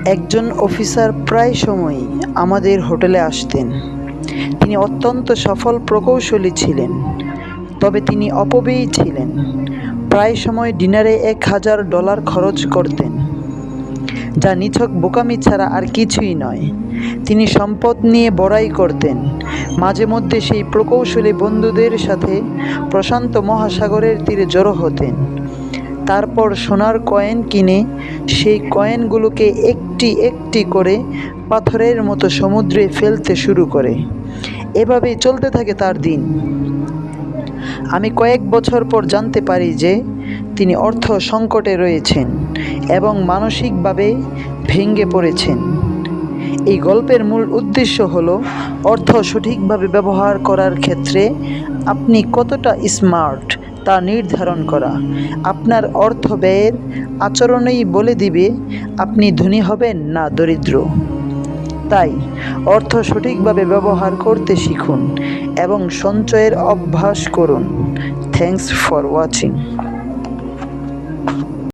একজন অফিসার প্রায় সময়ই আমাদের হোটেলে আসতেন। তিনি অত্যন্ত সফল প্রকৌশলী ছিলেন, তবে তিনি অপব্যয়ী ছিলেন। প্রায় সময় ডিনারে $1000 খরচ করতেন, যা নিছক বোকামি ছাড়া আর কিছুই নয়। তিনি সম্পদ নিয়ে বড়াই করতেন। মাঝে মধ্যে সেই প্রকৌশলী বন্ধুদের সাথে প্রশান্ত মহাসাগরের তীরে জড়ো হতেন। তারপর সোনার কয়েন কিনে সেই কয়েনগুলোকে একটি একটি করে পাথরের মতো সমুদ্রে ফেলতে শুরু করে। এভাবেই চলতে থাকে তার দিন। আমি কয়েক বছর পর জানতে পারি যে তিনি অর্থ সংকটে রয়েছেন এবং মানসিকভাবে ভেঙে পড়েছেন। এই গল্পের মূল উদ্দেশ্য হলো অর্থ সঠিকভাবে ব্যবহার করার ক্ষেত্রে আপনি কতটা স্মার্ট তা নির্ধারণ করা। আপনার অর্থ ব্যয়ের আচরণই বলে দিবে আপনি ধনী হবেন না দরিদ্র। তাই অর্থ সঠিকভাবে ব্যবহার করতে শিখুন এবং সঞ্চয়ের অভ্যাস করুন। Thanks for watching.